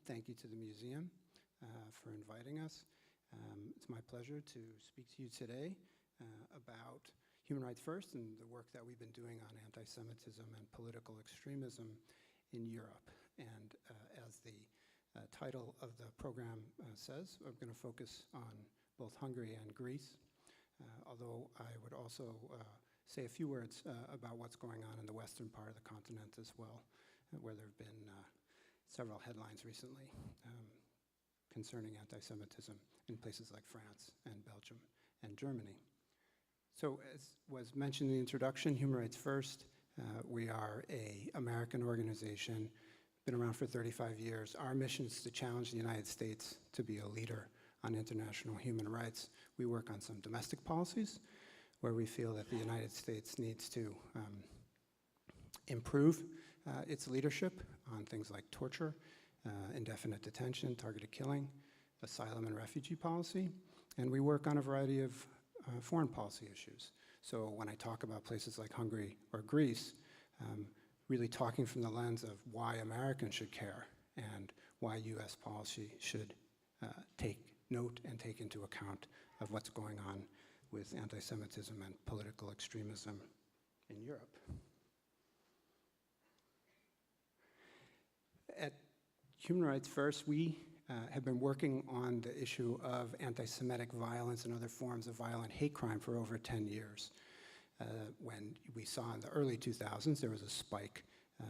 Thank you to the museum for inviting us. It's my pleasure to speak to you today about Human Rights First and the work that we've been doing on anti-Semitism and political extremism in Europe. And as the title of the program says, I'm going to focus on both Hungary and Greece, although I would also say a few words about what's going on in the western part of the continent as well, where there have been several headlines recently concerning anti-Semitism in places like France and Belgium and Germany. So as was mentioned in the introduction, Human Rights First, we are an American organization, been around for 35 years. Our mission is to challenge the United States to be a leader on international human rights. We work on some domestic policies where we feel that the United States needs to improve its leadership on things like torture, indefinite detention, targeted killing, asylum and refugee policy, and we work on a variety of foreign policy issues. So when I talk about places like Hungary or Greece, really talking from the lens of why Americans should care and why US policy should take note and take into account of what's going on with anti-Semitism and political extremism in Europe. At Human Rights First, we have been working on the issue of anti-Semitic violence and other forms of violent hate crime for over 10 years. When we saw in the early 2000s, there was a spike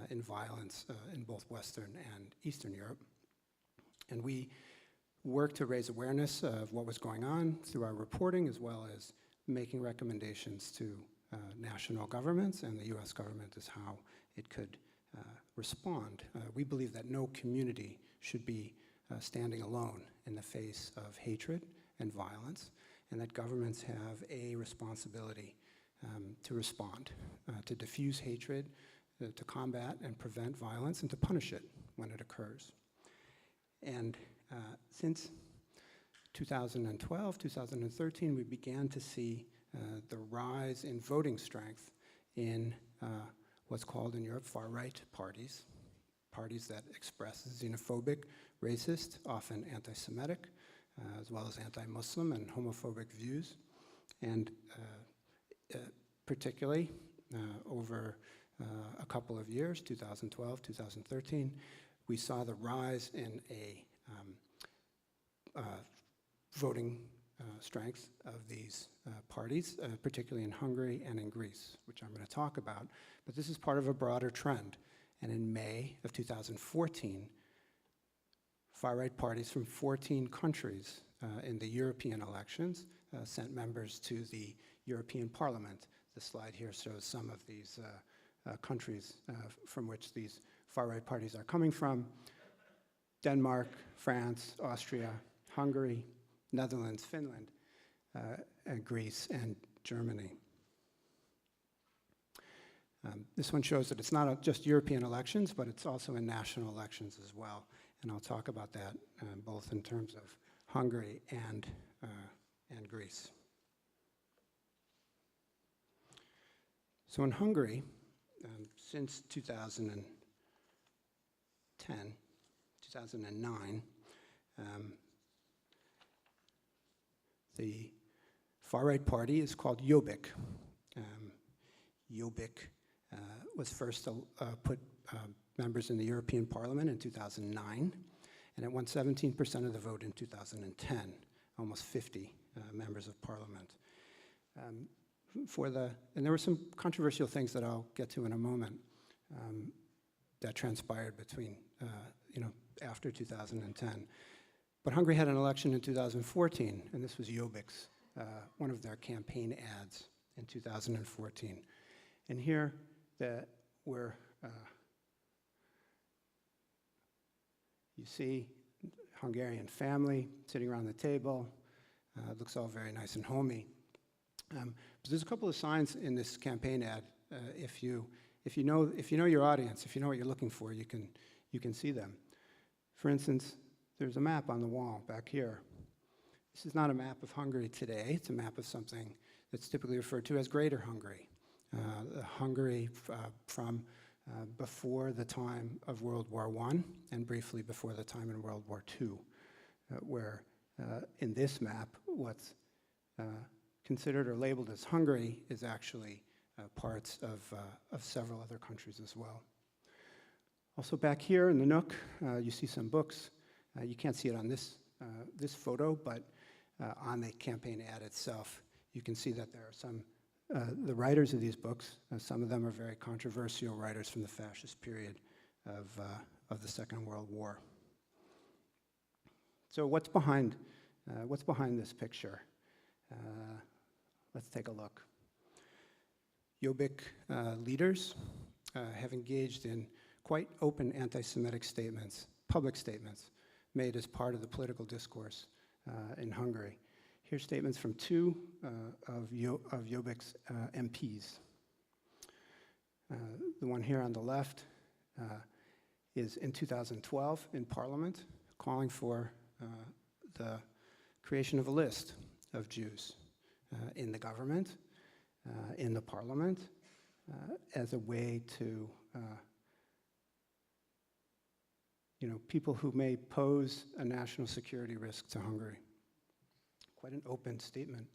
in violence in both Western and Eastern Europe. And we worked to raise awareness of what was going on through our reporting, as well as making recommendations to national governments, and the US government is how it could respond. We believe that no community should be standing alone in the face of hatred and violence, and that governments have a responsibility to respond, to diffuse hatred, to combat and prevent violence, and to punish it when it occurs. And since 2012, 2013, we began to see the rise in voting strength in what's called in Europe far-right parties, parties that express xenophobic, racist, often anti-Semitic, as well as anti-Muslim and homophobic views. And particularly over a couple of years, 2012, 2013, we saw the rise in a voting strength of these parties, particularly in Hungary and in Greece, which I'm going to talk about. But this is part of a broader trend. And in May of 2014, far-right parties from 14 countries in the European elections sent members to the European Parliament. The slide here shows some of these countries from which these far-right parties are coming from: Denmark, France, Austria, Hungary, Netherlands, Finland, and Greece, and Germany. This one shows that it's not just European elections, but it's also in national elections as well. And I'll talk about that both in terms of Hungary and Greece. So in Hungary, since 2010, 2009, the far-right party is called Jobbik. Jobbik was first to put members in the European Parliament in 2009, and it won 17% of the vote in 2010, almost 50 members of Parliament. And there were some controversial things that I'll get to in a moment that transpired between, after 2010. But Hungary had an election in 2014, and this was Jobbik's, one of their campaign ads in 2014. And here you see Hungarian family sitting around the table. It looks all very nice and homey. But there's a couple of signs in this campaign ad. If you know your audience, if you know what you're looking for, you can see them. For instance, there's a map on the wall back here. This is not a map of Hungary today. It's a map of something that's typically referred to as Greater Hungary. Hungary from before the time of World War I and briefly before the time in World War II, where in this map, what's considered or labeled as Hungary is actually parts of several other countries as well. Also back here in the nook, you see some books. You can't see it on this photo, but on the campaign ad itself, you can see that there are some, the writers of these books, some of them are very controversial writers from the fascist period of the Second World War. So what's behind this picture? Let's take a look. Jobbik leaders have engaged in quite open anti-Semitic statements, public statements, made as part of the political discourse in Hungary. Here's statements from two of Jobbik's MPs. The one here on the left is in 2012 in Parliament, calling for the creation of a list of Jews in the government, in the Parliament, as a way to people who may pose a national security risk to Hungary. Quite an open statement.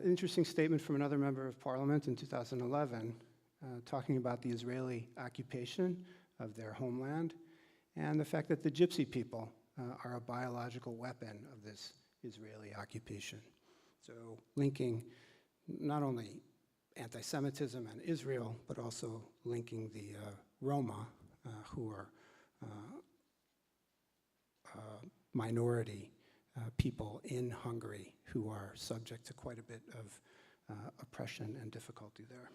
Interesting statement from another member of Parliament in 2011, talking about the Israeli occupation of their homeland and the fact that the Gypsy people are a biological weapon of this Israeli occupation. So linking not only anti-Semitism and Israel, but also linking the Roma, who are minority people in Hungary who are subject to quite a bit of oppression and difficulty there.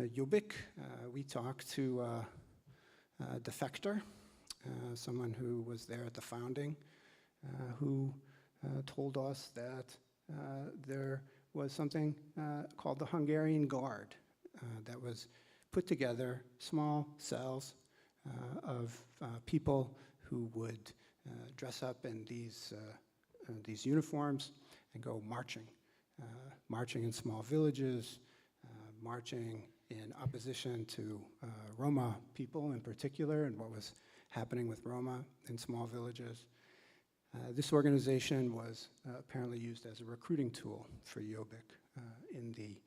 Jobbik, we talked to a defector, someone who was there at the founding, who told us that there was something called the Hungarian Guard that was put together, small cells of people who would dress up in these uniforms and go marching, marching in small villages, marching in opposition to Roma people in particular and what was happening with Roma in small villages. This organization was apparently used as a recruiting tool for Jobbik in the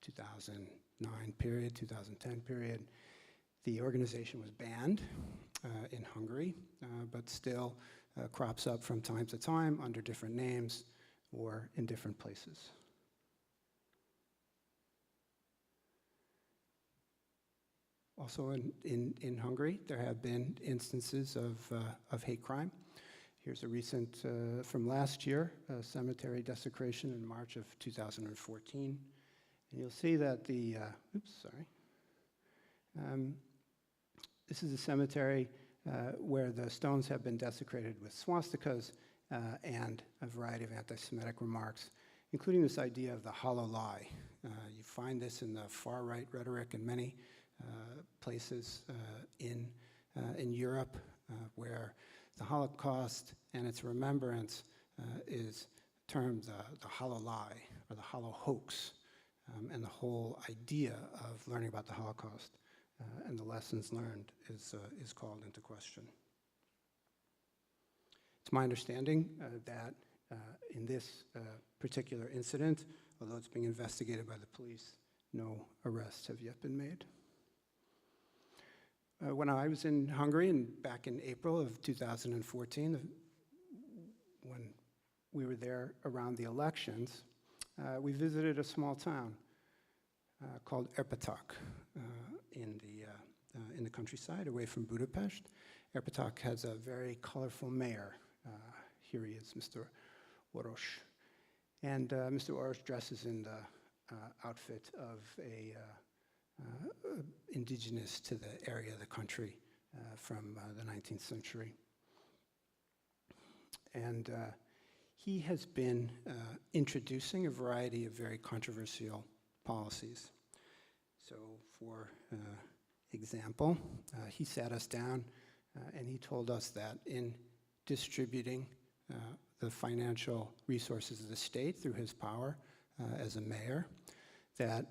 2009 period, 2010 period. The organization was banned in Hungary, but still crops up from time to time under different names or in different places. Also in Hungary, there have been instances of hate crime. Here's a recent, from last year, a cemetery desecration in March of 2014. And you'll see that the, this is a cemetery where the stones have been desecrated with swastikas and a variety of anti-Semitic remarks, including this idea of the hollow lie. You find this in the far-right rhetoric in many places in Europe where the Holocaust and its remembrance is termed the hollow lie or the hollow hoax, and the whole idea of learning about the Holocaust and the lessons learned is called into question. It's my understanding that in this particular incident, although it's being investigated by the police, no arrests have yet been made. When I was in Hungary and back in April of 2014, when we were there around the elections, we visited a small town called Érpatak in the countryside away from Budapest. Érpatak has a very colorful mayor. Here he is, Mr. Orosz. And Mr. Orosz dresses in the outfit of a indigenous to the area of the country from the 19th century. And he has been introducing a variety of very controversial policies. So for example, he sat us down and he told us that in distributing the financial resources of the state through his power as a mayor, that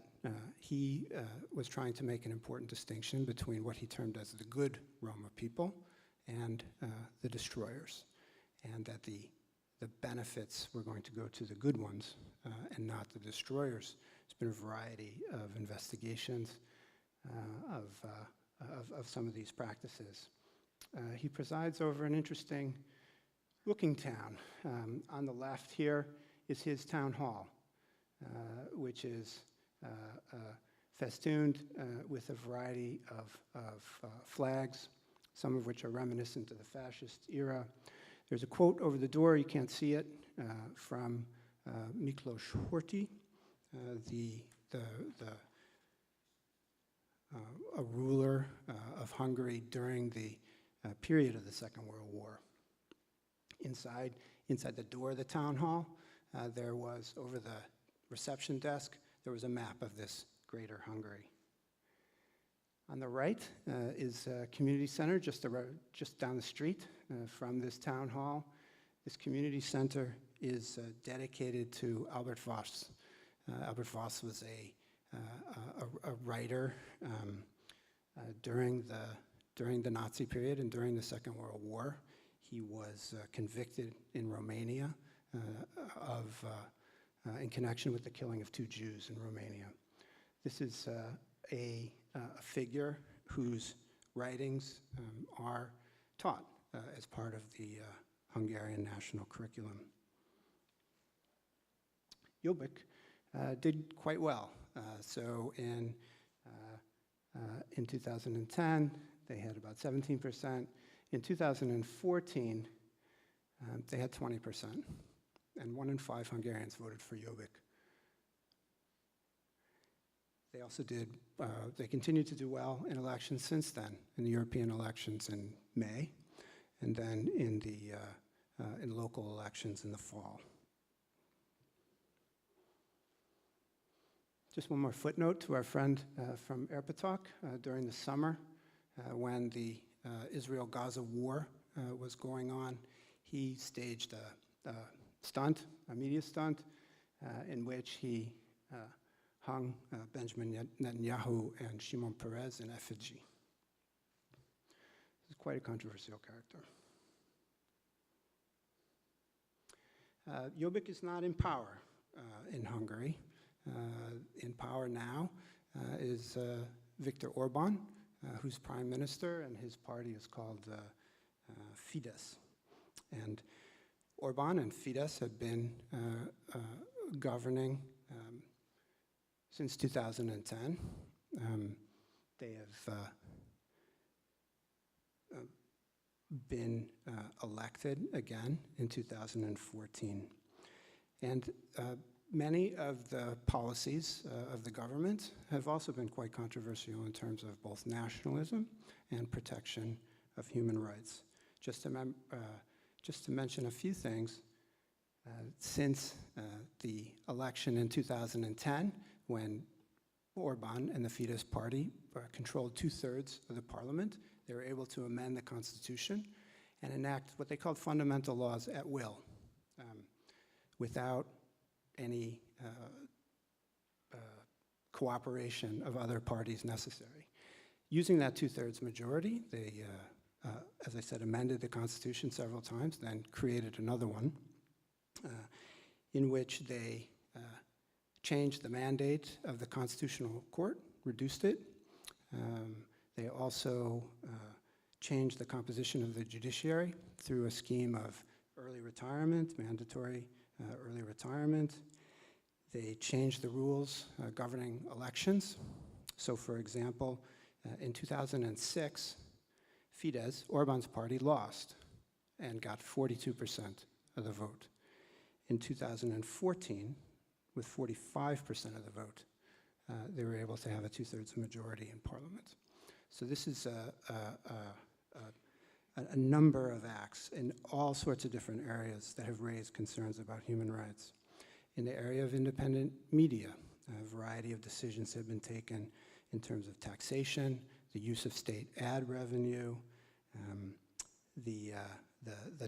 he was trying to make an important distinction between what he termed as the good Roma people and the destroyers, and that the benefits were going to go to the good ones and not the destroyers. There's been a variety of investigations of some of these practices. He presides over an interesting looking town. On the left here is his town hall, which is festooned with a variety of flags, some of which are reminiscent of the fascist era. There's a quote over the door, you can't see it, from Miklos Horthy, a ruler of Hungary during the period of the Second World War. Inside the door of the town hall, there was, over the reception desk, there was a map of this greater Hungary. On the right is a community center just down the street from this town hall. This community center is dedicated to Albert Voss. Albert Voss was a writer during the Nazi period and during the Second World War. He was convicted in Romania in connection with the killing of 2 Jews in Romania. This is a figure whose writings are taught as part of the Hungarian national curriculum. Jobbik did quite well. So in 2010, they had about 17%. In 2014, they had 20%. And 1 in 5 Hungarians voted for Jobbik. They also they continued to do well in elections since then, in the European elections in May, and then in local elections in the fall. Just one more footnote to our friend from Erpetok. During the summer, when the Israel-Gaza war was going on, he staged a media stunt, in which he hung Benjamin Netanyahu and Shimon Peres in effigy. This is quite a controversial character. Jobbik is not in power in Hungary. In power now is Viktor Orban, who's prime minister, and his party is called Fidesz. And Orban and Fidesz have been governing since 2010. They have been elected again in 2014. And many of the policies of the government have also been quite controversial in terms of both nationalism and protection of human rights. Just to mention a few things, since the election in 2010, when Orban and the Fidesz party controlled 2/3 of the parliament, they were able to amend the constitution and enact what they called fundamental laws at will, without any cooperation of other parties necessary. Using that 2/3 majority, they, as I said, amended the Constitution several times, then created another one in which they changed the mandate of the Constitutional Court, reduced it. They also changed the composition of the judiciary through a scheme of early retirement, mandatory early retirement. They changed the rules governing elections. So, for example, in 2006, Fidesz, Orban's party, lost and got 42% of the vote. In 2014, with 45% of the vote, they were able to have a 2/3 majority in parliament. So this is a number of acts in all sorts of different areas that have raised concerns about human rights. In the area of independent media, a variety of decisions have been taken in terms of taxation, the use of state ad revenue, the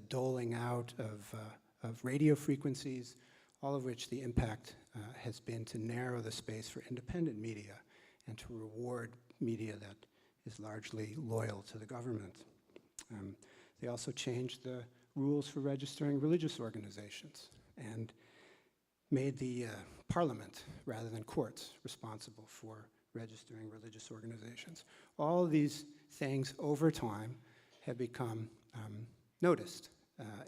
doling out of radio frequencies. all of which the impact has been to narrow the space for independent media and to reward media that is largely loyal to the government. They also changed the rules for registering religious organizations and made the parliament, rather than courts, responsible for registering religious organizations. All of these things over time have become noticed.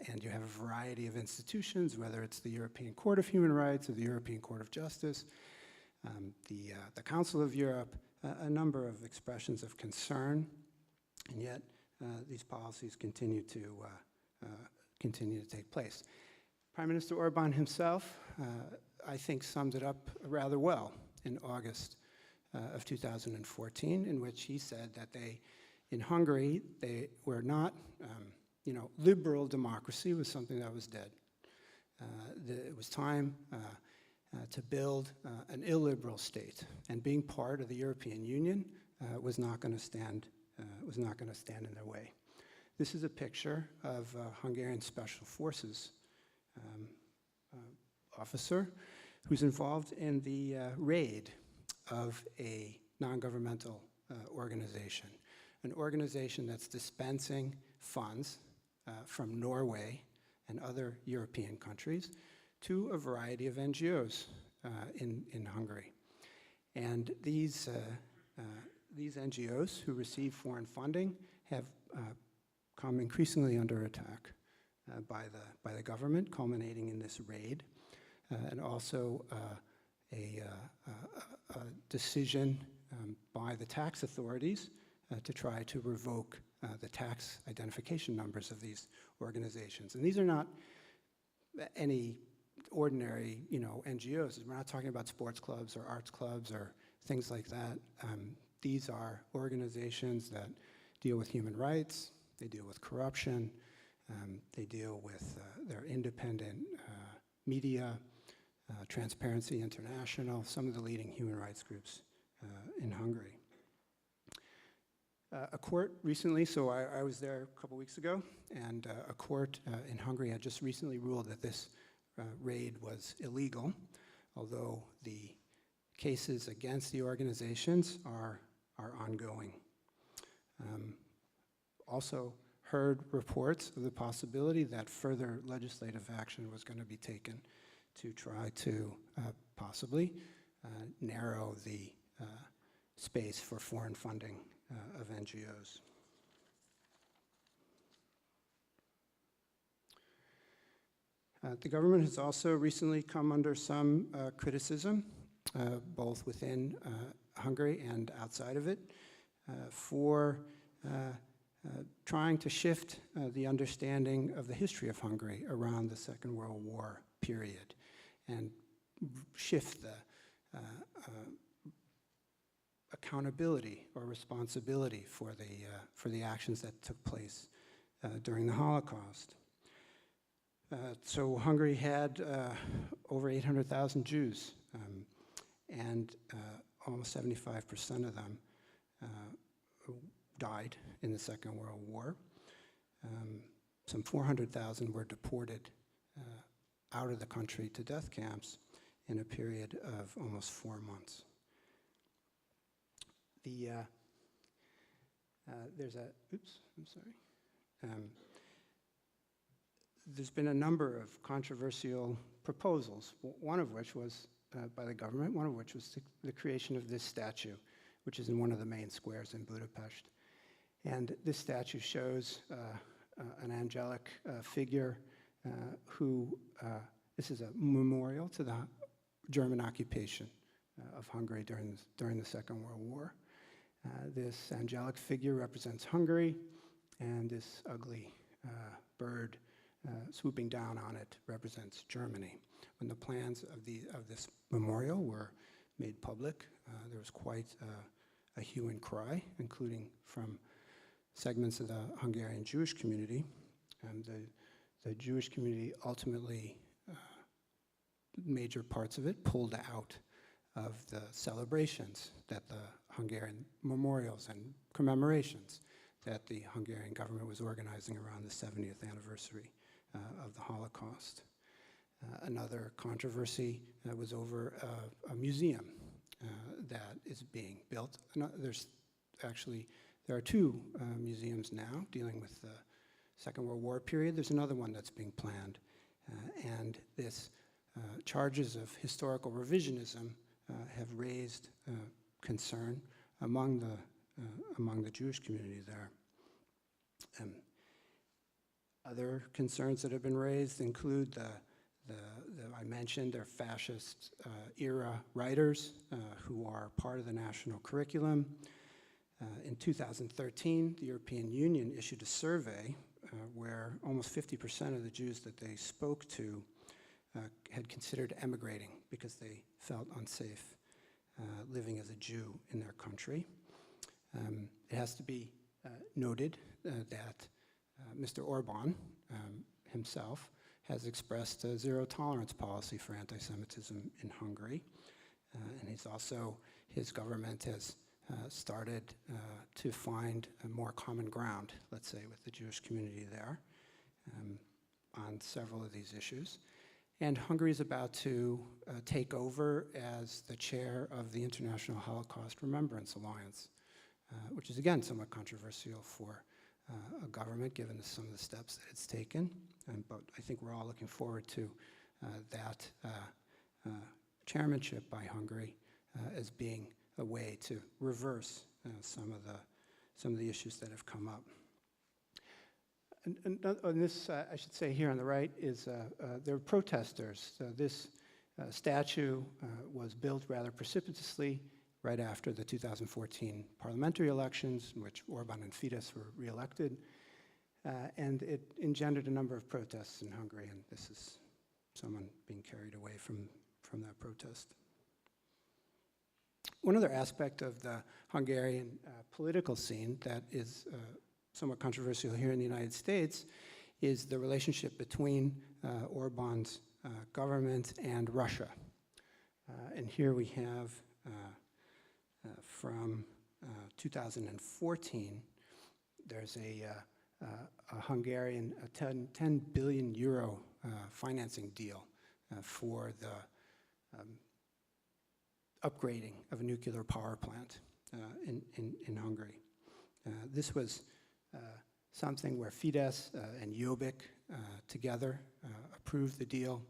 And you have a variety of institutions, whether it's the European Court of Human Rights or the European Court of Justice, the Council of Europe, a number of expressions of concern, and yet these policies continue to take place. Prime Minister Orban himself, I think, summed it up rather well in August of 2014, in which he said that in Hungary, they were not, liberal democracy was something that was dead. It was time to build an illiberal state, and being part of the European Union was not going to stand in their way. This is a picture of a Hungarian Special Forces officer who's involved in the raid of a non-governmental organization, an organization that's dispensing funds from Norway and other European countries to a variety of NGOs in Hungary. And these NGOs who receive foreign funding have come increasingly under attack by the government, culminating in this raid, and also a decision by the tax authorities to try to revoke the tax identification numbers of these organizations. And these are not any ordinary, NGOs. We're not talking about sports clubs or arts clubs or things like that. These are organizations that deal with human rights, they deal with corruption, they deal with their independent media, Transparency International, some of the leading human rights groups in Hungary. A court recently, so I was there a couple weeks ago, and a court in Hungary had just recently ruled that this raid was illegal, although the cases against the organizations are ongoing. Also heard reports of the possibility that further legislative action was going to be taken to try to possibly narrow the space for foreign funding of NGOs. The government has also recently come under some criticism, both within Hungary and outside of it, for trying to shift the understanding of the history of Hungary around the Second World War period and shift the accountability or responsibility for the actions that took place during the Holocaust. So Hungary had over 800,000 Jews, and almost 75% of them died in the Second World War. Some 400,000 were deported out of the country to death camps in a period of almost 4 months. There's been a number of controversial proposals, one of which was by the government, one of which was the creation of this statue, which is in one of the main squares in Budapest. And this statue shows an angelic figure this is a memorial to the German occupation of Hungary during the Second World War. This angelic figure represents Hungary, and this ugly bird swooping down on it represents Germany. When the plans of this memorial were made public, there was quite a hue and cry, including from segments of the Hungarian Jewish community. The Jewish community ultimately, major parts of it, pulled out of the celebrations that the Hungarian memorials and commemorations that the Hungarian government was organizing around the 70th anniversary of the Holocaust. Another controversy was over a museum that is being built. There are two museums now dealing with the Second World War period. There's another one that's being planned. And this charges of historical revisionism have raised concern among the Jewish community there. Other concerns that have been raised include I mentioned, they're fascist era writers who are part of the national curriculum. In 2013, the European Union issued a survey where almost 50% of the Jews that they spoke to had considered emigrating because they felt unsafe living as a Jew in their country. It has to be noted that Mr. Orban himself has expressed a zero-tolerance policy for anti-Semitism in Hungary. And his government has started to find a more common ground, let's say, with the Jewish community there on several of these issues. And Hungary is about to take over as the chair of the International Holocaust Remembrance Alliance, which is, again, somewhat controversial for a government, given some of the steps that it's taken. But I think we're all looking forward to that chairmanship by Hungary as being a way to reverse some of the issues that have come up. And on this, I should say here on the right, is there are protesters. This statue was built rather precipitously right after the 2014 parliamentary elections, in which Orban and Fidesz were reelected. And it engendered a number of protests in Hungary, and this is someone being carried away from that protest. One other aspect of the Hungarian political scene that is somewhat controversial here in the United States is the relationship between Orban's government and Russia. And here we have from 2014, there's a Hungarian 10 billion euro financing deal for the upgrading of a nuclear power plant in Hungary. This was something where Fidesz and Jobbik together approved the deal.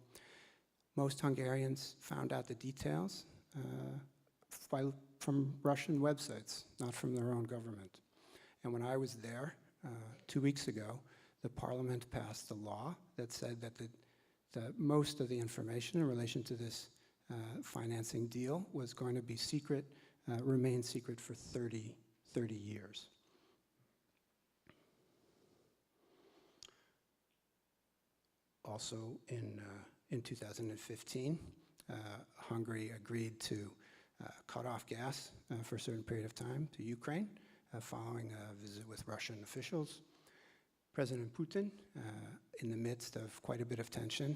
Most Hungarians found out the details from Russian websites, not from their own government. And when I was there 2 weeks ago, the parliament passed a law that said that most of the information in relation to this financing deal was going to be secret, remain secret for 30 years. Also in 2015, Hungary agreed to cut off gas for a certain period of time to Ukraine following a visit with Russian officials. President Putin, in the midst of quite a bit of tension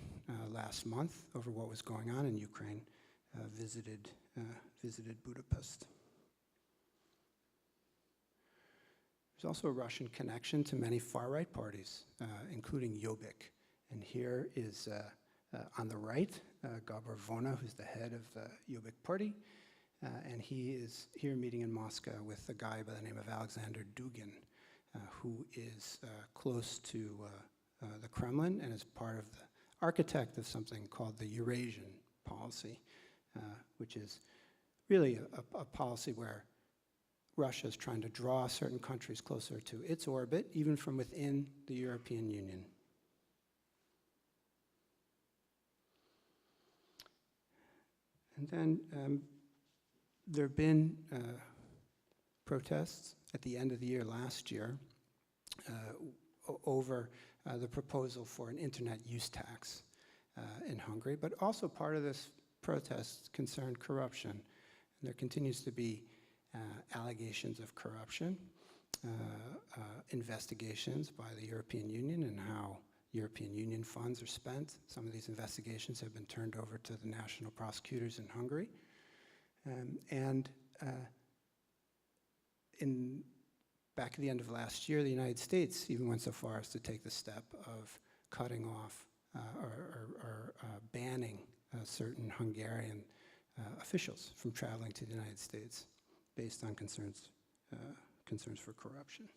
last month over what was going on in Ukraine, visited Budapest. There's also a Russian connection to many far-right parties, including Jobbik. And here is, on the right, Gabor Vona, who's the head of the Jobbik party. And he is here meeting in Moscow with a guy by the name of Alexander Dugin, who is close to the Kremlin and is part of the architect of something called the Eurasian policy, which is really a policy where Russia is trying to draw certain countries closer to its orbit, even from within the European Union. And then there have been protests at the end of the year last year over the proposal for an internet use tax in Hungary, but also part of this protest concerned corruption. And there continues to be allegations of corruption, investigations by the European Union and how European Union funds are spent. Some of these investigations have been turned over to the national prosecutors in Hungary. Back at the end of last year, the United States even went so far as to take the step of cutting off banning certain Hungarian officials from traveling to the United States based on concerns for corruption.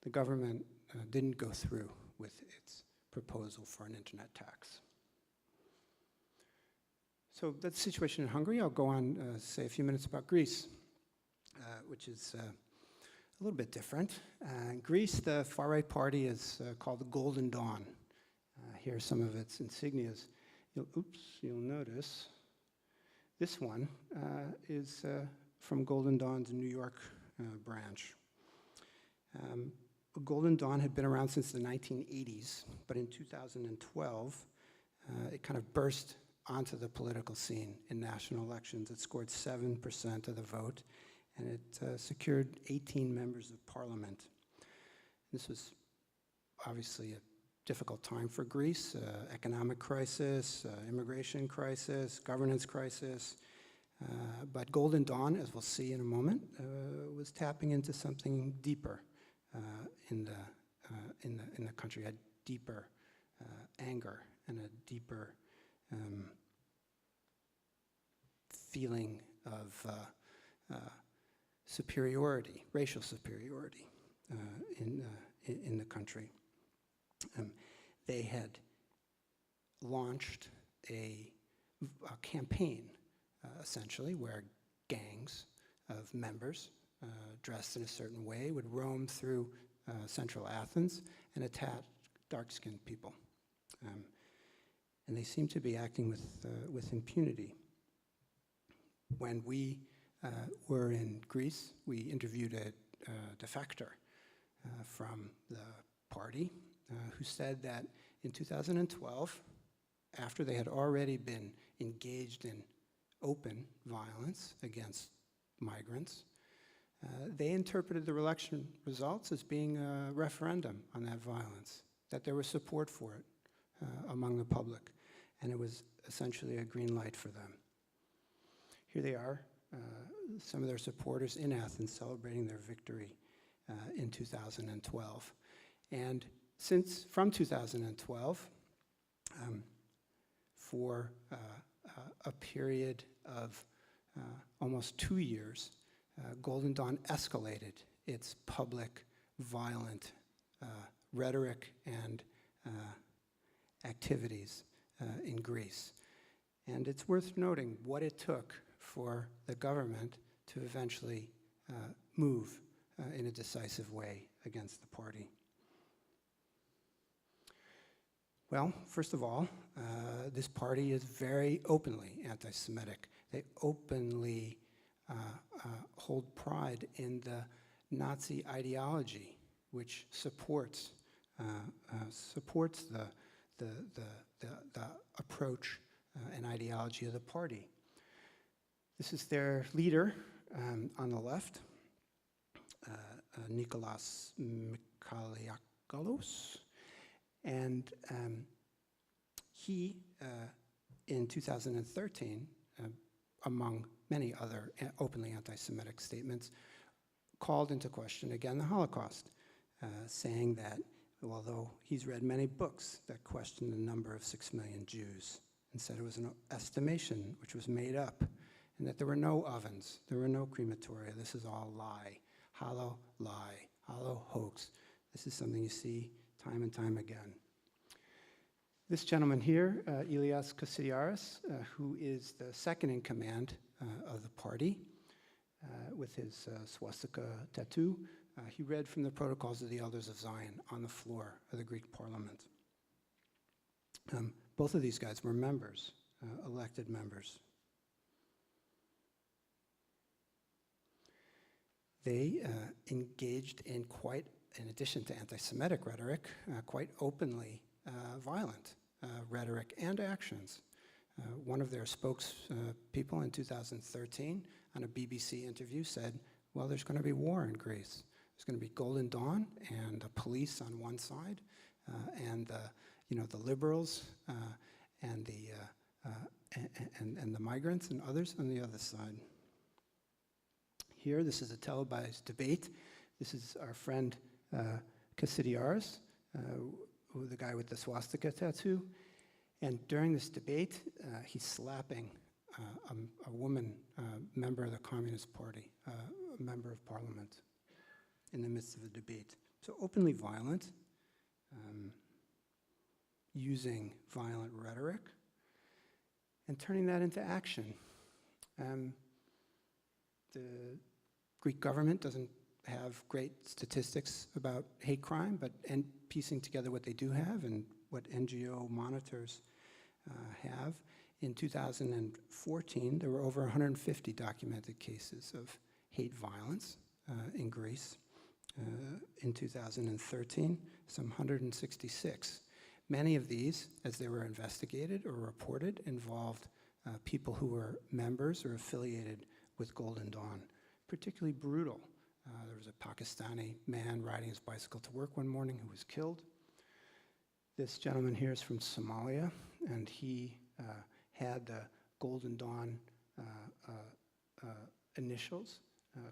The government didn't go through with its proposal for an internet tax. So that's the situation in Hungary. I'll go on say a few minutes about Greece, which is a little bit different. In Greece, the far-right party is called the Golden Dawn. Here are some of its insignias. You'll notice this one is from Golden Dawn's New York branch. Golden Dawn had been around since the 1980s, but in 2012, it kind of burst onto the political scene in national elections. It scored 7% of the vote, and it secured 18 members of parliament. This was obviously a difficult time for Greece, economic crisis, immigration crisis, governance crisis. But Golden Dawn, as we'll see in a moment, was tapping into something deeper in the country, a deeper anger and a deeper feeling of superiority, racial superiority in the country. They had launched a campaign, essentially, where gangs of members dressed in a certain way would roam through central Athens and attack dark-skinned people. And they seemed to be acting with impunity. When we were in Greece, we interviewed a defector from the party who said that in 2012, after they had already been engaged in open violence against migrants, they interpreted the election results as being a referendum on that violence, that there was support for it among the public, and it was essentially a green light for them. Here they are, some of their supporters in Athens celebrating their victory in 2012. And from 2012, for a period of almost 2 years, Golden Dawn escalated its public, violent rhetoric and activities in Greece. And it's worth noting what it took for the government to eventually move in a decisive way against the party. Well, first of all, this party is very openly anti-Semitic. They openly hold pride in the Nazi ideology, which supports the approach and ideology of the party. This is their leader on the left, Nikolaos Michaliakos, and he, in 2013, among many other openly anti-Semitic statements, called into question again the Holocaust, saying that although he's read many books that question the number of 6 million Jews, and said it was an estimation which was made up, and that there were no ovens, there were no crematoria, this is all lie, hollow hoax. This is something you see time and time again. This gentleman here, Ilias Kasidiaris, who is the second in command of the party, with his swastika tattoo, he read from the Protocols of the Elders of Zion on the floor of the Greek parliament. Both of these guys were members, elected members. They engaged in in addition to anti-Semitic rhetoric, quite openly violent rhetoric and actions. One of their spokespeople in 2013 on a BBC interview said, well, there's going to be war in Greece. There's going to be Golden Dawn and the police on one side, and the liberals and the migrants and others on the other side. Here, this is a televised debate. This is our friend Kasidiaris the guy with the swastika tattoo. And during this debate, he's slapping a woman, member of the Communist Party, a member of parliament, in the midst of the debate. So openly violent, using violent rhetoric, and turning that into action. The Greek government doesn't have great statistics about hate crime, and piecing together what they do have and what NGO monitors have. In 2014, there were over 150 documented cases of hate violence in Greece. In 2013, some 166. Many of these, as they were investigated or reported, involved people who were members or affiliated with Golden Dawn. Particularly brutal. There was a Pakistani man riding his bicycle to work one morning who was killed. This gentleman here is from Somalia, and he had the Golden Dawn initials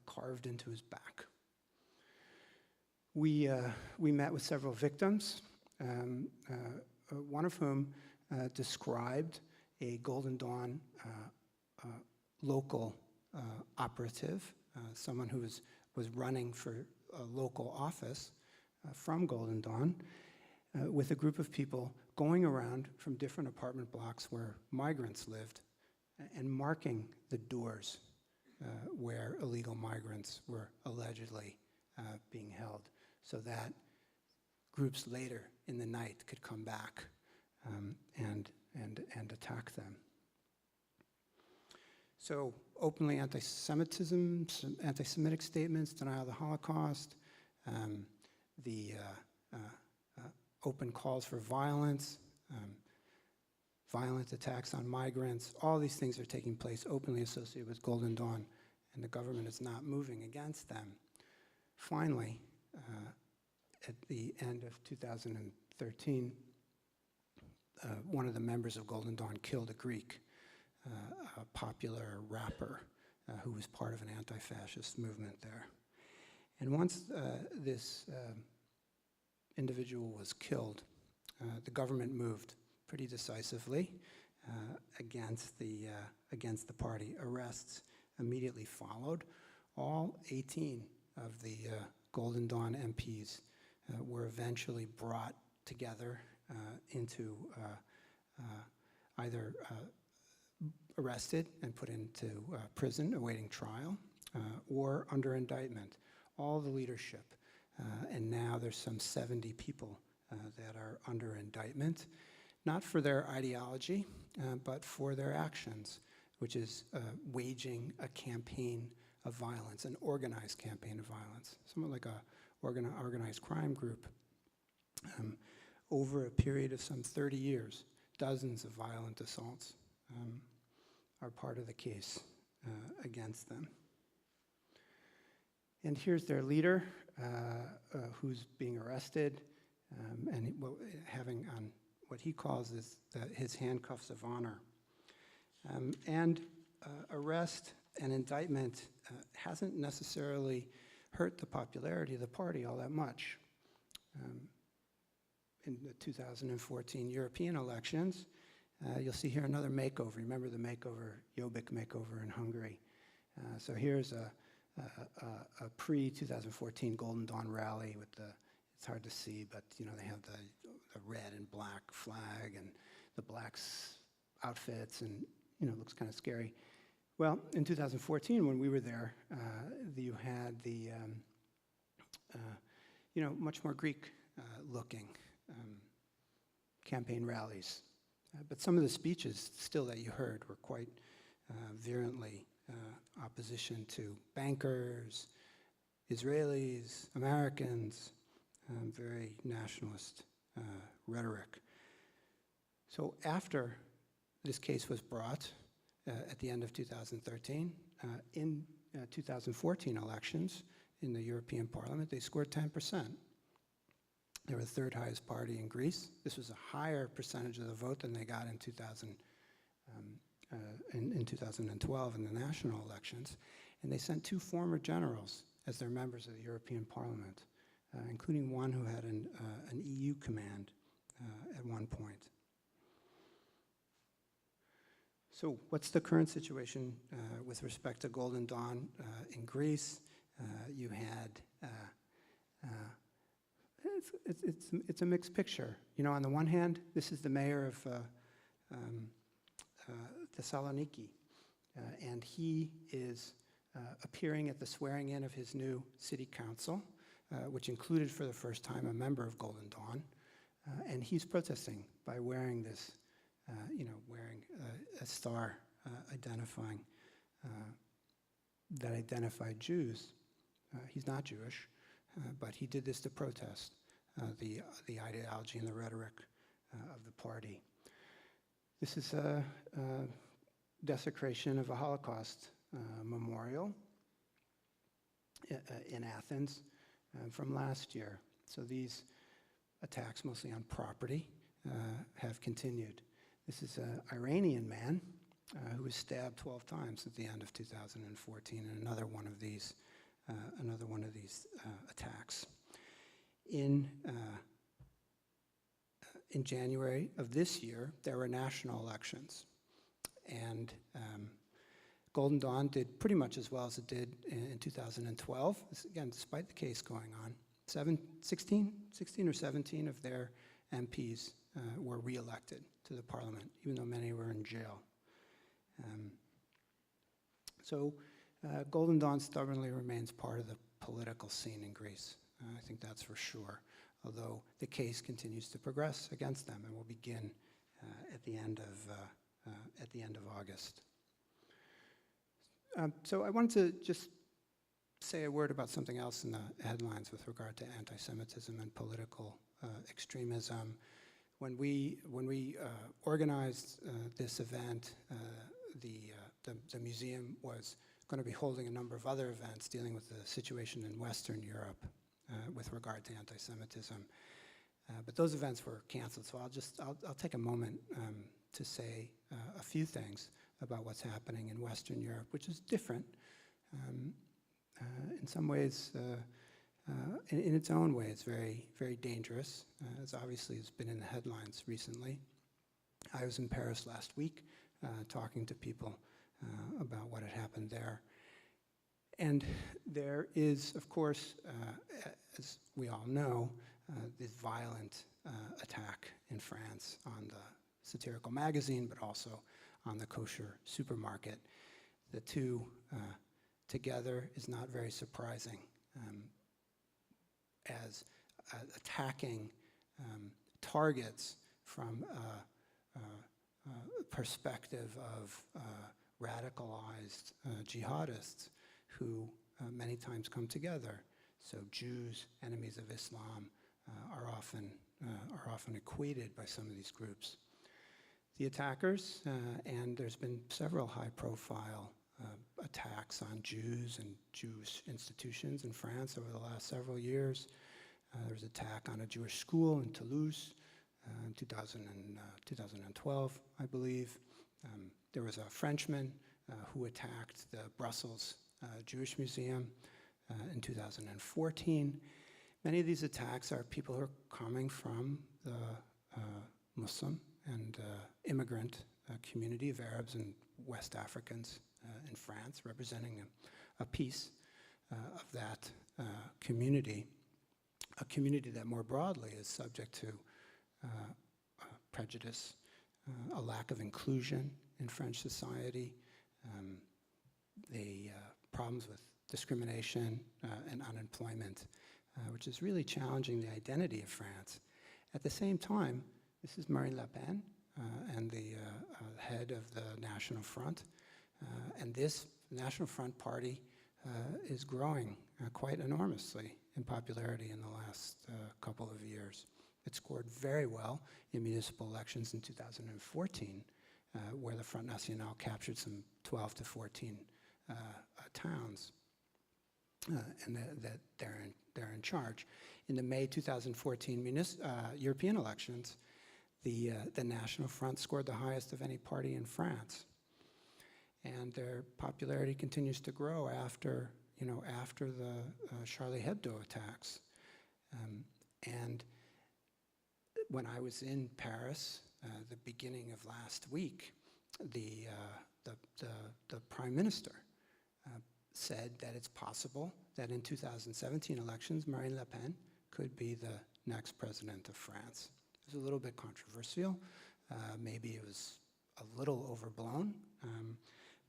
carved into his back. We met with several victims, one of whom described a Golden Dawn local operative, someone who was running for a local office from Golden Dawn, with a group of people going around from different apartment blocks where migrants lived and marking the doors where illegal migrants were allegedly being held, so that groups later in the night could come back and attack them. So openly anti-Semitism, anti-Semitic statements, denial of the Holocaust, the open calls for violence, violent attacks on migrants, all these things are taking place openly associated with Golden Dawn, and the government is not moving against them. Finally, at the end of 2013, one of the members of Golden Dawn killed a Greek, a popular rapper who was part of an anti-fascist movement there. And once this individual was killed, the government moved pretty decisively against the party. Arrests immediately followed. All 18 of the Golden Dawn MPs were eventually brought together into either arrested and put into prison awaiting trial or under indictment. All the leadership, and now there's some 70 people that are under indictment, not for their ideology, but for their actions, which is waging a campaign of violence, an organized campaign of violence, somewhat like a organized crime group. Over a period of some 30 years, dozens of violent assaults are part of the case against them. And here's their leader, who's being arrested and having on what he calls his handcuffs of honor. Arrest and indictment hasn't necessarily hurt the popularity of the party all that much. In the 2014 European elections, you'll see here another makeover. Remember the makeover, Jobbik makeover in Hungary. So here's a pre-2014 Golden Dawn rally with it's hard to see, but they have the red and black flag and the black outfits, and it looks kind of scary. Well, in 2014, when we were there, you had the much more Greek-looking campaign rallies. But some of the speeches still that you heard were quite virulently opposition to bankers, Israelis, Americans, very nationalist rhetoric. So after this case was brought at the end of 2013, in 2014 elections in the European Parliament, they scored 10%. They were the third highest party in Greece. This was a higher percentage of the vote than they got in 2012 in the national elections. And they sent two former generals as their members of the European Parliament, including one who had an EU command at one point. So what's the current situation with respect to Golden Dawn in Greece? You had, it's a mixed picture. You know, on the one hand, this is the mayor of Thessaloniki, and he is appearing at the swearing in of his new city council, which included for the first time a member of Golden Dawn, and he's protesting by wearing this, wearing a star identifying that identified Jews. He's not Jewish, but he did this to protest the ideology and the rhetoric of the party. This is a desecration of a Holocaust memorial in Athens from last year. So these attacks, mostly on property, have continued. This is an Iranian man who was stabbed 12 times at the end of 2014 in another one of these attacks. In January of this year, there were national elections, and Golden Dawn did pretty much as well as it did in 2012. This, again, despite the case going on, 16 or 17 of their MPs were re-elected to the parliament, even though many were in jail. So Golden Dawn stubbornly remains part of the political scene in Greece. I think that's for sure, although the case continues to progress against them and will begin at the end of August. So I wanted to just say a word about something else in the headlines with regard to anti-Semitism and political extremism. When we organized this event, the museum was going to be holding a number of other events dealing with the situation in Western Europe with regard to anti-Semitism. But those events were canceled, so I'll take a moment to say a few things about what's happening in Western Europe, which is different in some ways. In its own way, it's very, very dangerous, as obviously has been in the headlines recently. I was in Paris last week talking to people about what had happened there. And there is, of course, as we all know, this violent attack in France on the satirical magazine, but also on the kosher supermarket. The two together is not very surprising, as attacking targets from a perspective of radicalized jihadists who many times come together. So Jews, enemies of Islam, are often equated by some of these groups. The attackers, and there's been several high-profile attacks on Jews and Jewish institutions in France over the last several years. There was an attack on a Jewish school in Toulouse in 2012, I believe. There was a Frenchman who attacked the Brussels Jewish Museum in 2014. Many of these attacks are people who are coming from the Muslim and immigrant community of Arabs and West Africans in France, representing a piece of that community, a community that more broadly is subject to prejudice, a lack of inclusion in French society, the problems with discrimination and unemployment, which is really challenging the identity of France. At the same time, this is Marine Le Pen and the head of the National Front, and this National Front party is growing quite enormously in popularity in the last couple of years. It scored very well in municipal elections in 2014, where the Front National captured some 12 to 14 towns, and that they're in charge. In the May 2014 European elections, the National Front scored the highest of any party in France, and their popularity continues to grow after the Charlie Hebdo attacks. And when I was in Paris, the beginning of last week, the Prime Minister said that it's possible that in 2017 elections, Marine Le Pen could be the next president of France. It was a little bit controversial. Maybe it was a little overblown,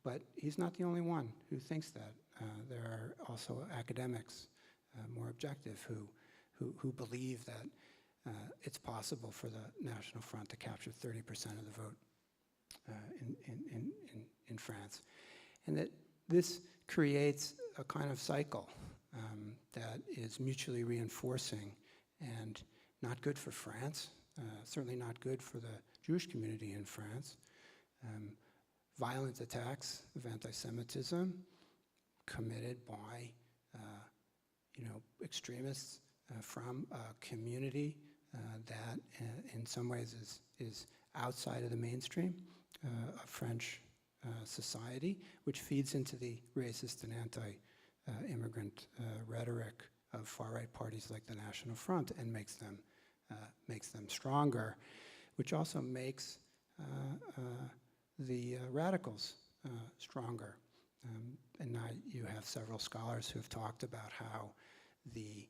but he's not the only one who thinks that. There are also academics, more objective, who believe that it's possible for the National Front to capture 30% of the vote in France. And that this creates a kind of cycle that is mutually reinforcing and not good for France, certainly not good for the Jewish community in France. Violent attacks of anti-Semitism committed by extremists from a community that in some ways is outside of the mainstream of French society, which feeds into the racist and anti-immigrant rhetoric of far-right parties like the National Front and makes them stronger, which also makes the radicals stronger. And now you have several scholars who have talked about how the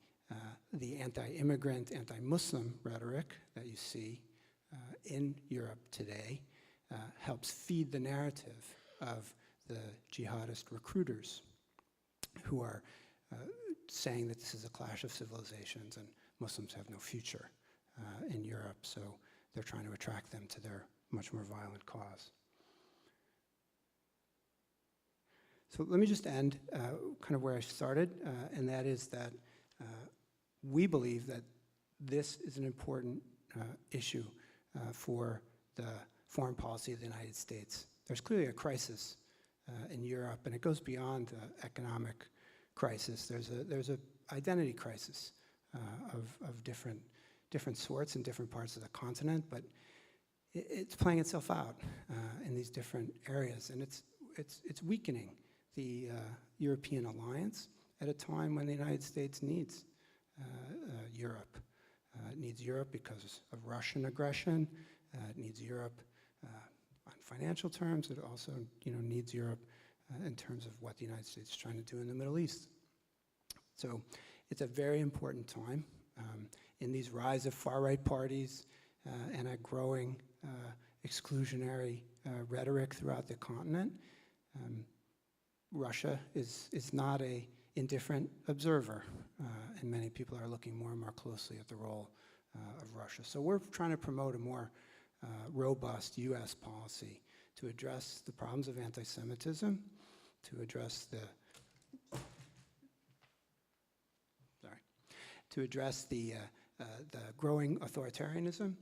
anti-immigrant, anti-Muslim rhetoric that you see in Europe today helps feed the narrative of the jihadist recruiters who are saying that this is a clash of civilizations and Muslims have no future in Europe, so they're trying to attract them to their much more violent cause. So let me just end kind of where I started, and that is that we believe that this is an important issue for the foreign policy of the United States. There's clearly a crisis in Europe, and it goes beyond economic crisis. There's a identity crisis of different sorts in different parts of the continent, but it's playing itself out in these different areas, and it's weakening the European alliance at a time when the United States needs Europe. It needs Europe because of Russian aggression. It needs Europe on financial terms. It also needs Europe in terms of what the United States is trying to do in the Middle East. So it's a very important time in these rise of far-right parties and a growing exclusionary rhetoric throughout the continent. Russia is not an indifferent observer, and many people are looking more and more closely at the role of Russia. So we're trying to promote a more robust U.S. policy to address the problems of anti-Semitism, to address the growing authoritarianism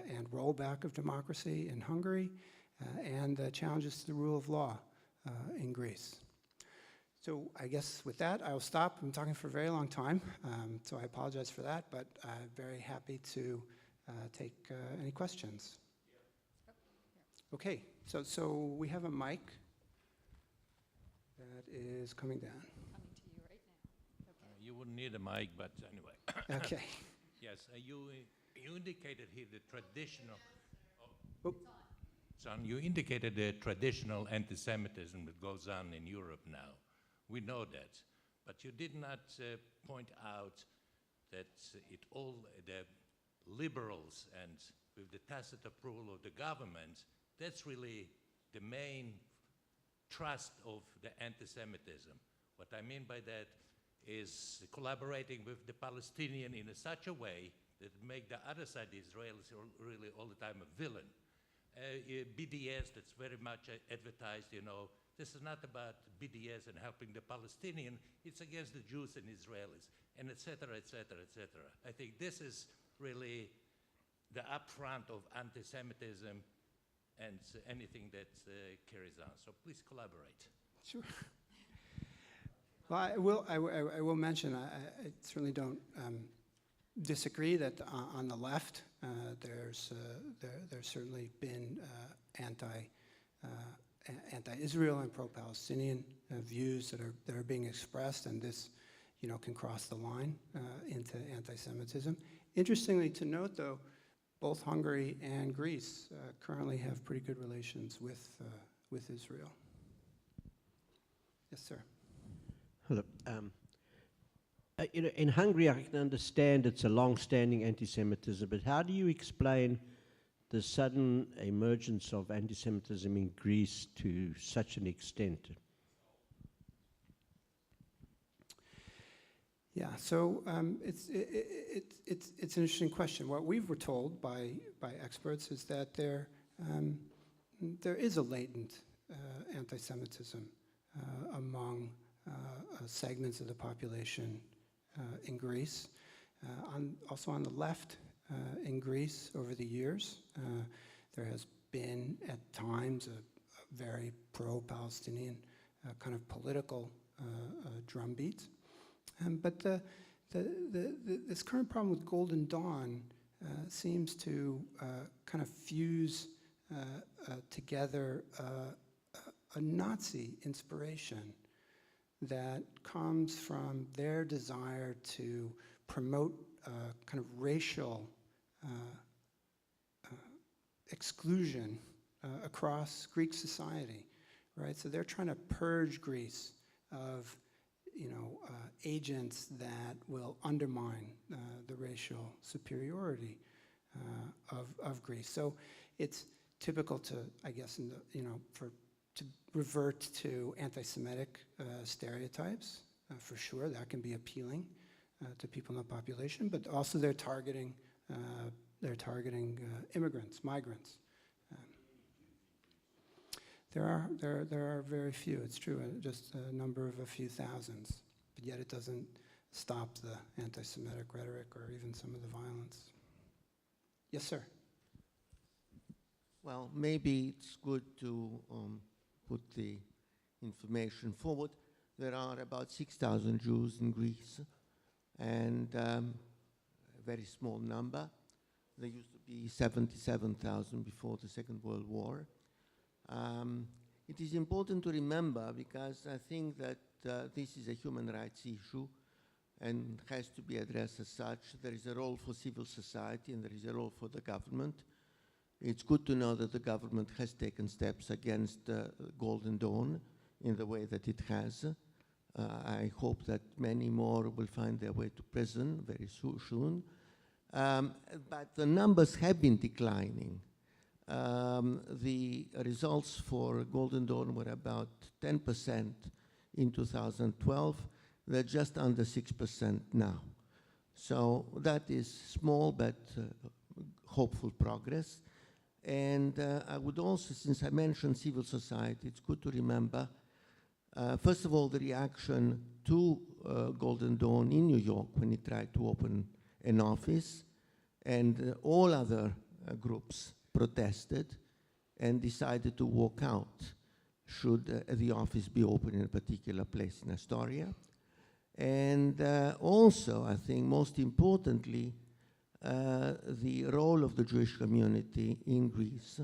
and rollback of democracy in Hungary, and the challenges to the rule of law in Greece. So I guess with that, I will stop. I'm talking for a very long time, so I apologize for that, but I'm very happy to take any questions. Okay, so we have a mic that is coming down. Coming to you right now. Okay. You wouldn't need a mic, but anyway. Okay. Yes, you indicated here the traditional. Oh. Son, you indicated the traditional anti-Semitism that goes on in Europe now. We know that, but you did not point out that the liberals and with the tacit approval of the government, that's really the main thrust of the anti-Semitism. What I mean by that is collaborating with the Palestinian in such a way that make the other side, the Israelis, really all the time a villain. BDS, that's very much advertised, this is not about BDS and helping the Palestinian, it's against the Jews and Israelis, and et cetera, et cetera, et cetera. I think this is really the upfront of anti-Semitism and anything that carries on. So please collaborate. Sure. Well, I will mention, I certainly don't disagree that on the left, there's certainly been anti-Israel and pro-Palestinian views that are being expressed, and this, can cross the line into anti-Semitism. Interestingly to note, though, both Hungary and Greece currently have pretty good relations with Israel. Yes, sir. Hello. In Hungary, I can understand it's a long-standing anti-Semitism, but how do you explain the sudden emergence of anti-Semitism in Greece to such an extent? Yeah, so it's an interesting question. What we were told by experts is that there is a latent anti-Semitism among segments of the population in Greece. Also on the left in Greece over the years, there has been at times a very pro-Palestinian kind of political drumbeat. But this current problem with Golden Dawn seems to kind of fuse together a Nazi inspiration that comes from their desire to promote kind of racial exclusion across Greek society, right? So they're trying to purge Greece of agents that will undermine the racial superiority of Greece. So it's typical to, I guess, to revert to anti-Semitic stereotypes. For sure, that can be appealing to people in the population, but also they're targeting immigrants, migrants. There are very few, it's true, just a number of a few thousands, but yet it doesn't stop the anti-Semitic rhetoric or even some of the violence. Yes, sir. Well, maybe it's good to put the information forward. There are about 6,000 Jews in Greece, and a very small number. There used to be 77,000 before the Second World War. It is important to remember, because I think that this is a human rights issue and has to be addressed as such. There is a role for civil society and there is a role for the government. It's good to know that the government has taken steps against Golden Dawn in the way that it has. I hope that many more will find their way to prison very soon. But the numbers have been declining. The results for Golden Dawn were about 10% in 2012. They're just under 6% now. So that is small but hopeful progress. And I would also, since I mentioned civil society, it's good to remember, first of all, the reaction to Golden Dawn in New York when it tried to open an office, and all other groups protested and decided to walk out should the office be open in a particular place in Astoria. And also, I think most importantly, the role of the Jewish community in Greece,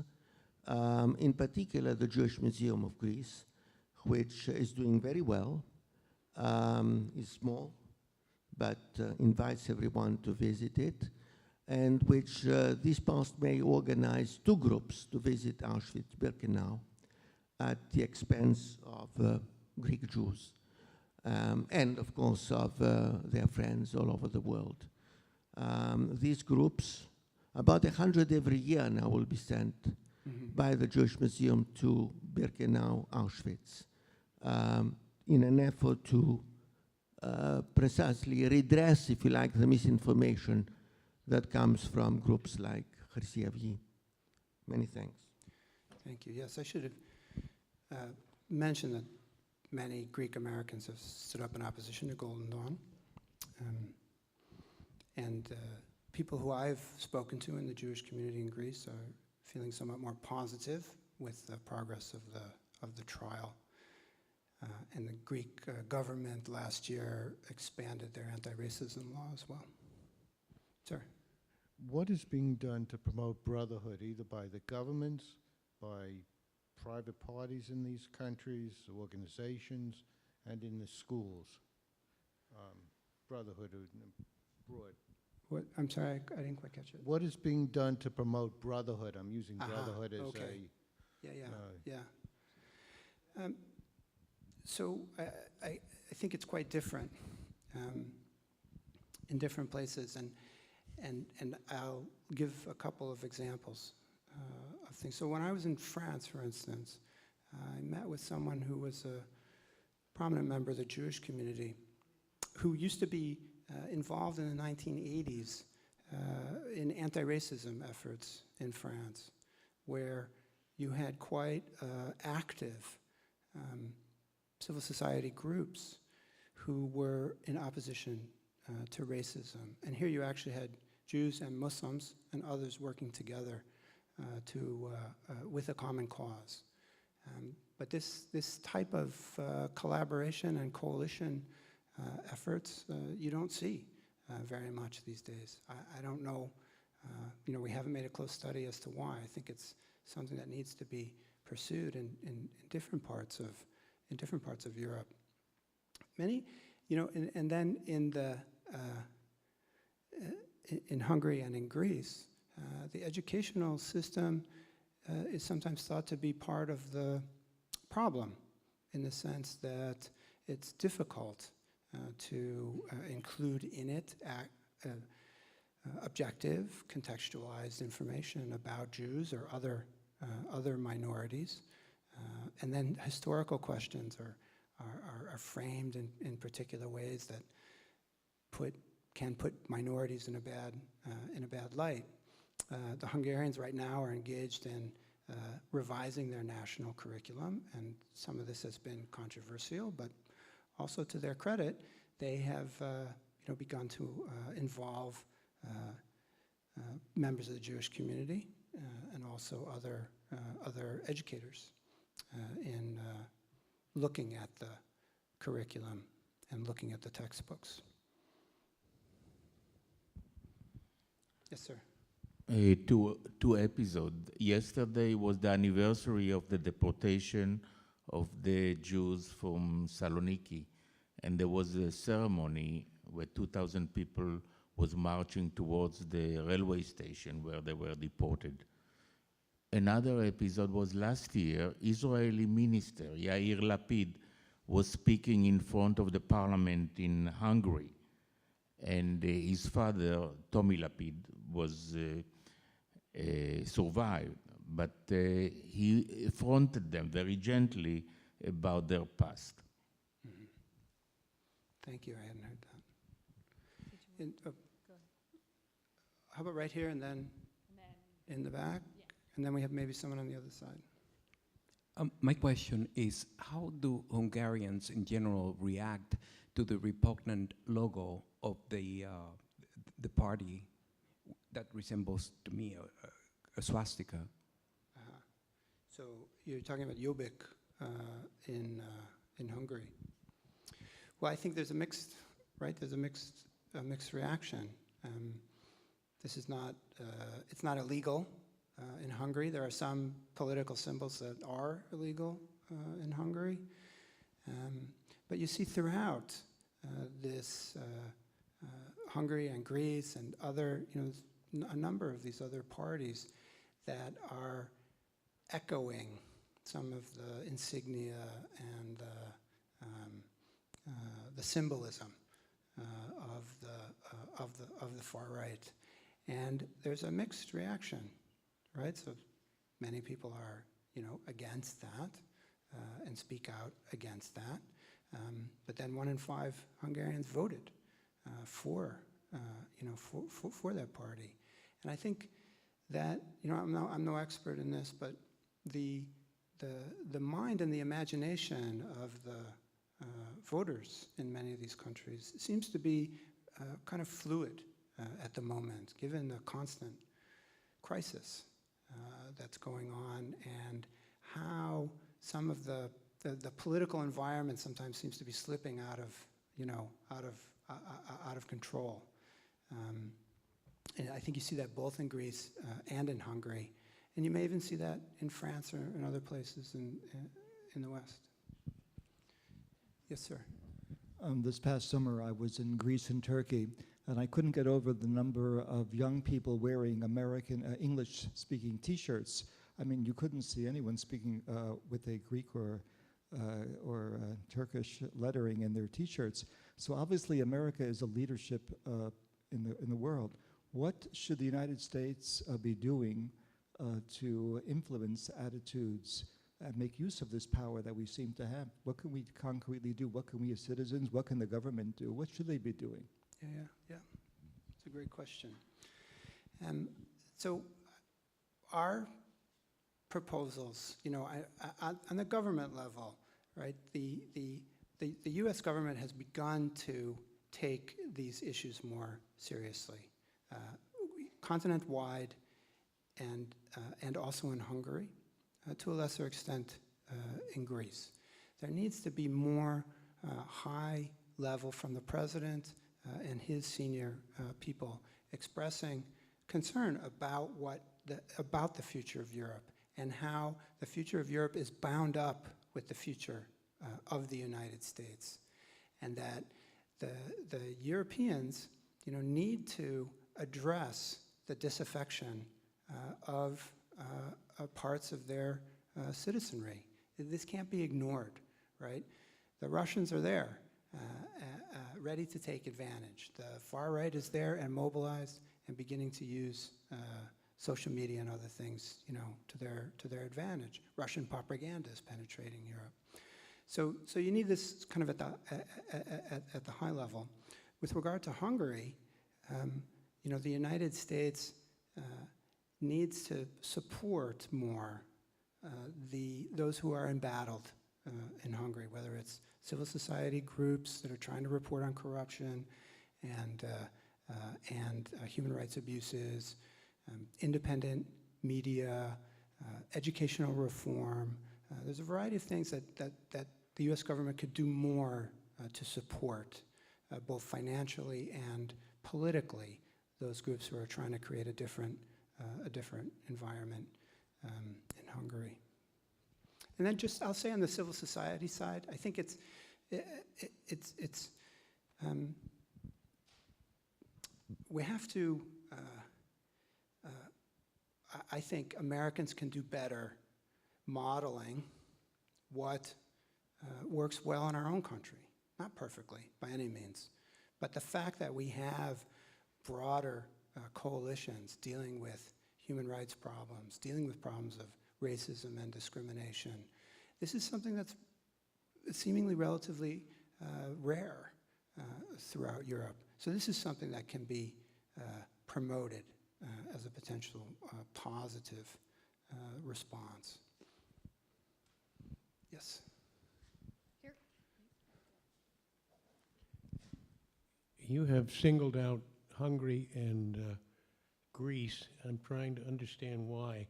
in particular the Jewish Museum of Greece, which is doing very well, is small, but invites everyone to visit it, and which this past May organized 2 groups to visit Auschwitz-Birkenau at the expense of Greek Jews, and of course of their friends all over the world. These groups, about 100 every year now, will be sent by the Jewish Museum to Birkenau, Auschwitz, in an effort to precisely redress, if you like, the misinformation that comes from groups like Hrsiavyi. Many thanks. Thank you. Yes, I should have mentioned that many Greek Americans have stood up in opposition to Golden Dawn. And people who I've spoken to in the Jewish community in Greece are feeling somewhat more positive with the progress of the trial. And the Greek government last year expanded their anti-racism law as well. Sir? What is being done to promote brotherhood, either by the governments, by private parties in these countries, organizations, and in the schools? Brotherhood in broad What, I'm sorry, I didn't quite catch it. What is being done to promote brotherhood? I'm using brotherhood as okay. a... Yeah. So I think it's quite different in different places, and I'll give a couple of examples of things. So when I was in France, for instance, I met with someone who was a prominent member of the Jewish community who used to be involved in the 1980s in anti-racism efforts in France, where you had quite active civil society groups who were in opposition to racism. And here you actually had Jews and Muslims and others working together with a common cause. But this type of collaboration and coalition efforts you don't see very much these days. I don't know, we haven't made a close study as to why. I think it's something that needs to be pursued in different parts of Europe. Many, and then in Hungary and in Greece, the educational system is sometimes thought to be part of the problem, in the sense that it's difficult to include in it objective, contextualized information about Jews or other minorities, and then historical questions are framed in particular ways that can put minorities in a bad light. The Hungarians right now are engaged in revising their national curriculum, and some of this has been controversial, but also to their credit, they have begun to involve members of the Jewish community and also other educators in looking at the curriculum and looking at the textbooks. Yes, sir. Two episodes. Yesterday was the anniversary of the deportation of the Jews from Saloniki, and there was a ceremony where 2,000 people was marching towards the railway station where they were deported. Another episode was last year. Israeli minister Yair Lapid was speaking in front of the parliament in Hungary, and his father, Tommy Lapid, was survived, but he affronted them very gently about their past. Mm-hmm. Thank you, I hadn't heard that. Go ahead. How about right here and then in the back? Yeah. And then we have maybe someone on the other side. My question is, how do Hungarians in general react to the repugnant logo of the party that resembles, to me, a swastika? So you're talking about Jobbik in Hungary. Well, I think there's a mixed, right? There's a mixed reaction. This is not, it's not illegal in Hungary. There are some political symbols that are illegal in Hungary. But you see throughout this Hungary and Greece and other, a number of these other parties that are echoing some of the insignia and the symbolism of the far right. And there's a mixed reaction, right? So many people are, against that and speak out against that. But then 1 in 5 Hungarians voted for that party. And I think that, I'm no expert in this, but the mind and the imagination of the voters in many of these countries seems to be kind of fluid at the moment, given the constant crisis that's going on, and how some of the political environment sometimes seems to be slipping out of control. And I think you see that both in Greece and in Hungary, and you may even see that in France or in other places in the West. Yes, sir. This past summer, I was in Greece and Turkey, and I couldn't get over the number of young people wearing American English-speaking T-shirts. I mean, you couldn't see anyone speaking with a Greek or Turkish lettering in their T-shirts. So obviously, America is a leadership in the world. What should the United States be doing to influence attitudes and make use of this power that we seem to have? What can we concretely do? What can we as citizens, what can the government do? What should they be doing? Yeah. It's a great question. So our proposals, on the government level, right, the US government has begun to take these issues more seriously. Continent-wide and also in Hungary, to a lesser extent in Greece. There needs to be more high level from the president and his senior people expressing concern about about the future of Europe and how the future of Europe is bound up with the future of the United States, and that the Europeans, need to address the disaffection of parts of their citizenry. This can't be ignored, right? The Russians are there, ready to take advantage. The far right is there and mobilized and beginning to use social media and other things, to their advantage. Russian propaganda is penetrating Europe. So you need this kind of at the high level. With regard to Hungary, the United States needs to support more those who are embattled in Hungary, whether it's civil society groups that are trying to report on corruption and human rights abuses, independent media, educational reform. There's a variety of things that the U.S. government could do more to support, both financially and politically, those groups who are trying to create a different environment in Hungary. And then I'll say on the civil society side, I think we have to, I think Americans can do better modeling what works well in our own country. Not perfectly, by any means, but the fact that we have broader coalitions dealing with human rights problems, dealing with problems of racism and discrimination. This is something that's seemingly relatively rare throughout Europe. So this is something that can be promoted as a potential positive response. Yes? Here. You have singled out Hungary and Greece. I'm trying to understand why.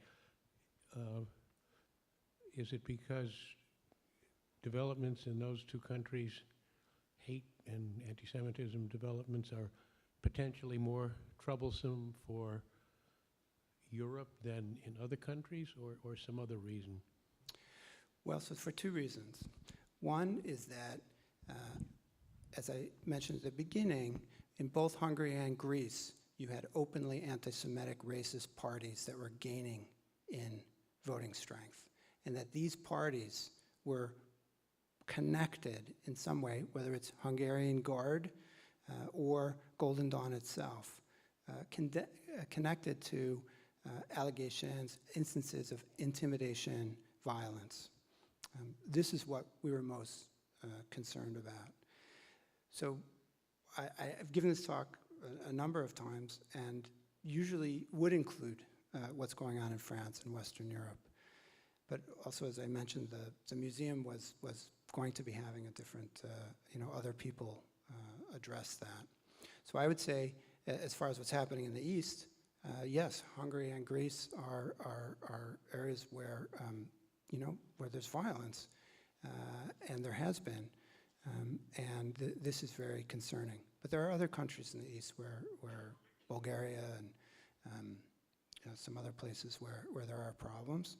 Is it because developments in those two countries, hate and anti-Semitism developments, are potentially more troublesome for Europe than in other countries, or some other reason? Well, so for two reasons. One is that, as I mentioned at the beginning, in both Hungary and Greece, you had openly anti-Semitic racist parties that were gaining in voting strength, and that these parties were connected in some way, whether it's Hungarian Guard or Golden Dawn itself, connected to allegations, instances of intimidation, violence. This is what we were most concerned about. So I've given this talk a number of times and usually would include what's going on in France and Western Europe. But also, as I mentioned, the museum was going to be having a different, other people address that. So I would say, as far as what's happening in the East, yes, Hungary and Greece are areas where, where there's violence, and there has been, and this is very concerning. But there are other countries in the East where Bulgaria and some other places where there are problems.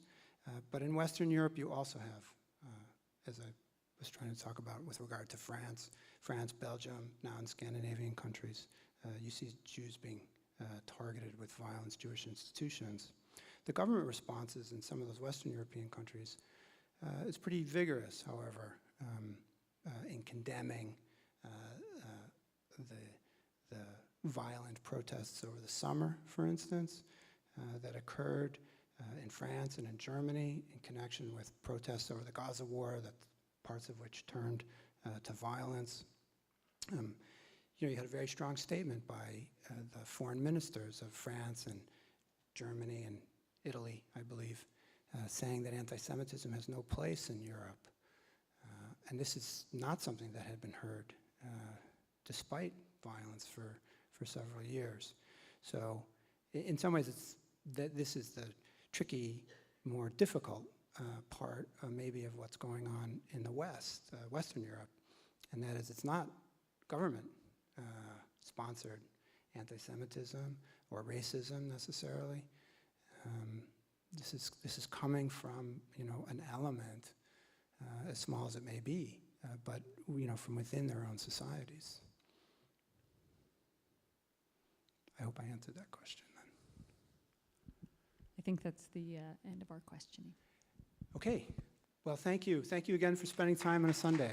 But in Western Europe, you also have, as I was trying to talk about with regard to France, Belgium, now in Scandinavian countries, you see Jews being targeted with violence, Jewish institutions. The government responses in some of those Western European countries is pretty vigorous, however, in condemning the violent protests over the summer, for instance, that occurred in France and in Germany in connection with protests over the Gaza war, that parts of which turned to violence. You had a very strong statement by the foreign ministers of France and Germany and Italy, I believe, saying that anti-Semitism has no place in Europe. And this is not something that had been heard despite violence for several years. So in some ways, this is the tricky, more difficult part maybe of what's going on in the West, Western Europe, and that is it's not government sponsored anti-Semitism or racism necessarily. This is coming from an element, as small as it may be, but from within their own societies. I hope I answered that question then. I think that's the end of our questioning. Okay. Well, thank you. Thank you again for spending time on a Sunday.